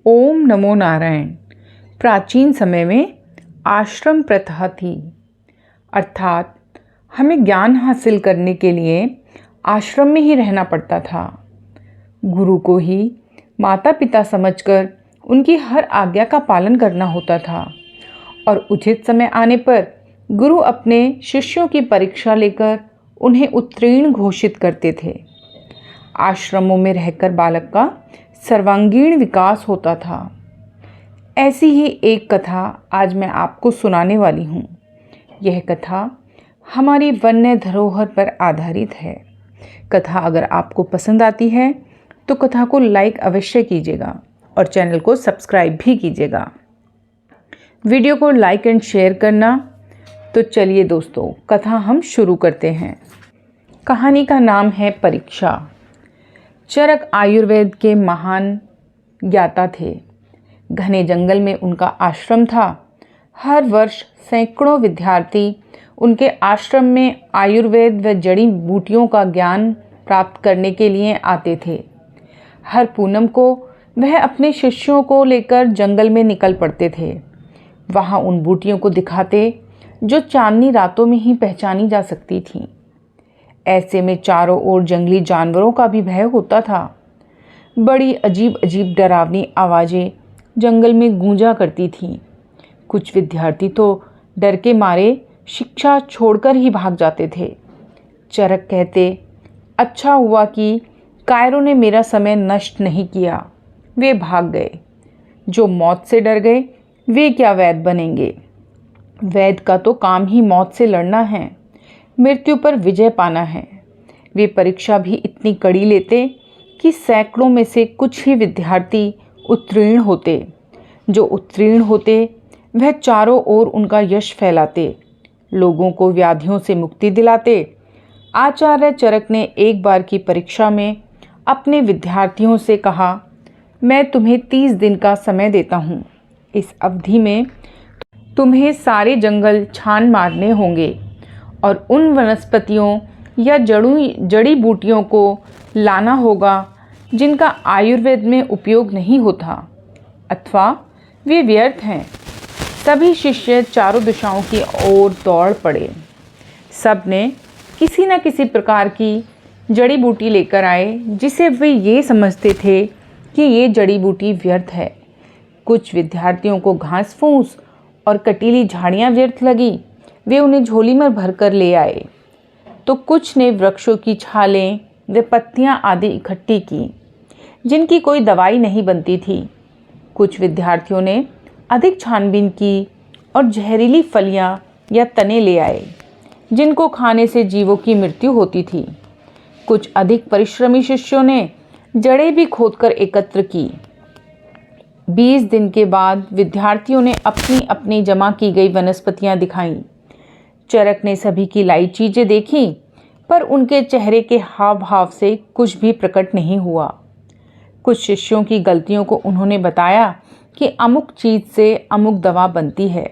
ओम नमो नारायण। प्राचीन समय में आश्रम प्रथा थी, अर्थात हमें ज्ञान हासिल करने के लिए आश्रम में ही रहना पड़ता था। गुरु को ही माता पिता समझकर उनकी हर आज्ञा का पालन करना होता था और उचित समय आने पर गुरु अपने शिष्यों की परीक्षा लेकर उन्हें उत्तीर्ण घोषित करते थे। आश्रमों में रहकर बालक का सर्वांगीण विकास होता था। ऐसी ही एक कथा आज मैं आपको सुनाने वाली हूँ। यह कथा हमारी वन्य धरोहर पर आधारित है। कथा अगर आपको पसंद आती है तो कथा को लाइक अवश्य कीजिएगा और चैनल को सब्सक्राइब भी कीजिएगा। वीडियो को लाइक एंड शेयर करना। तो चलिए दोस्तों, कथा हम शुरू करते हैं। कहानी का नाम है परीक्षा। चरक आयुर्वेद के महान ज्ञाता थे। घने जंगल में उनका आश्रम था। हर वर्ष सैकड़ों विद्यार्थी उनके आश्रम में आयुर्वेद व जड़ी बूटियों का ज्ञान प्राप्त करने के लिए आते थे। हर पूनम को वह अपने शिष्यों को लेकर जंगल में निकल पड़ते थे। वहाँ उन बूटियों को दिखाते जो चांदनी रातों में ही पहचानी जा सकती थीं। ऐसे में चारों ओर जंगली जानवरों का भी भय होता था। बड़ी अजीब अजीब डरावनी आवाज़ें जंगल में गूंजा करती थीं। कुछ विद्यार्थी तो डर के मारे शिक्षा छोड़कर ही भाग जाते थे। चरक कहते, अच्छा हुआ कि कायरों ने मेरा समय नष्ट नहीं किया। वे भाग गए। जो मौत से डर गए वे क्या वैद्य बनेंगे। वैद्य का तो काम ही मौत से लड़ना है, मृत्यु पर विजय पाना है। वे परीक्षा भी इतनी कड़ी लेते कि सैकड़ों में से कुछ ही विद्यार्थी उत्तीर्ण होते। जो उत्तीर्ण होते वह चारों ओर उनका यश फैलाते, लोगों को व्याधियों से मुक्ति दिलाते। आचार्य चरक ने एक बार की परीक्षा में अपने विद्यार्थियों से कहा, मैं तुम्हें 30 दिन का समय देता हूँ। इस अवधि में तुम्हें सारे जंगल छान मारने होंगे और उन वनस्पतियों या जड़ी बूटियों को लाना होगा जिनका आयुर्वेद में उपयोग नहीं होता अथवा वे व्यर्थ हैं। सभी शिष्य चारों दिशाओं की ओर दौड़ पड़े। सब ने किसी न किसी प्रकार की जड़ी बूटी लेकर आए जिसे वे ये समझते थे कि ये जड़ी बूटी व्यर्थ है। कुछ विद्यार्थियों को घास फूस और कटीली झाड़ियाँ व्यर्थ लगी। वे उन्हें झोली में भरकर ले आए। तो कुछ ने वृक्षों की छालें व पत्तियाँ आदि इकट्ठी की जिनकी कोई दवाई नहीं बनती थी। कुछ विद्यार्थियों ने अधिक छानबीन की और जहरीली फलियाँ या तने ले आए जिनको खाने से जीवों की मृत्यु होती थी। कुछ अधिक परिश्रमी शिष्यों ने जड़ें भी खोदकर एकत्र की। 20 दिन के बाद विद्यार्थियों ने अपनी अपनी जमा की गई वनस्पतियाँ दिखाईं। चरक ने सभी की लाई चीज़ें देखी, पर उनके चेहरे के हाव भाव से कुछ भी प्रकट नहीं हुआ। कुछ शिष्यों की गलतियों को उन्होंने बताया कि अमुक चीज़ से अमुक दवा बनती है।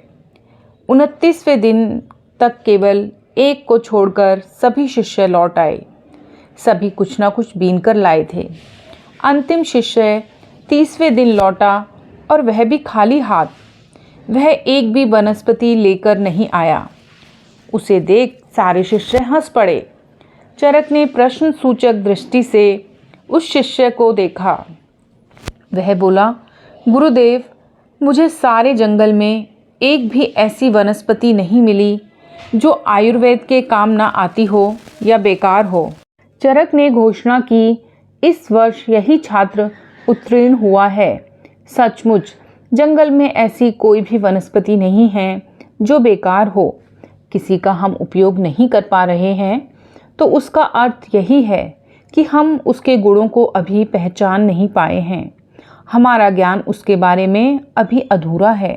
29वें दिन तक केवल एक को छोड़कर सभी शिष्य लौट आए। सभी कुछ ना कुछ बीन कर लाए थे। अंतिम शिष्य 30वें दिन लौटा और वह भी खाली हाथ। वह एक भी वनस्पति लेकर नहीं आया। उसे देख सारे शिष्य हंस पड़े। चरक ने प्रश्न सूचक दृष्टि से उस शिष्य को देखा। वह बोला, गुरुदेव, मुझे सारे जंगल में एक भी ऐसी वनस्पति नहीं मिली जो आयुर्वेद के काम ना आती हो या बेकार हो। चरक ने घोषणा की, इस वर्ष यही छात्र उत्तीर्ण हुआ है। सचमुच जंगल में ऐसी कोई भी वनस्पति नहीं है जो बेकार हो। किसी का हम उपयोग नहीं कर पा रहे हैं तो उसका अर्थ यही है कि हम उसके गुणों को अभी पहचान नहीं पाए हैं। हमारा ज्ञान उसके बारे में अभी अधूरा है।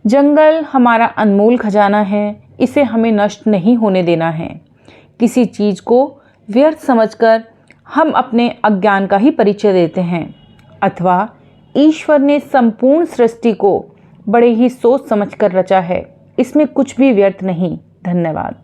जंगल हमारा अनमोल खजाना है, इसे हमें नष्ट नहीं होने देना है। किसी चीज़ को व्यर्थ समझकर हम अपने अज्ञान का ही परिचय देते हैं, अथवा ईश्वर ने संपूर्ण सृष्टि को बड़े ही सोच समझकर रचा है। इसमें कुछ भी व्यर्थ नहीं। धन्यवाद।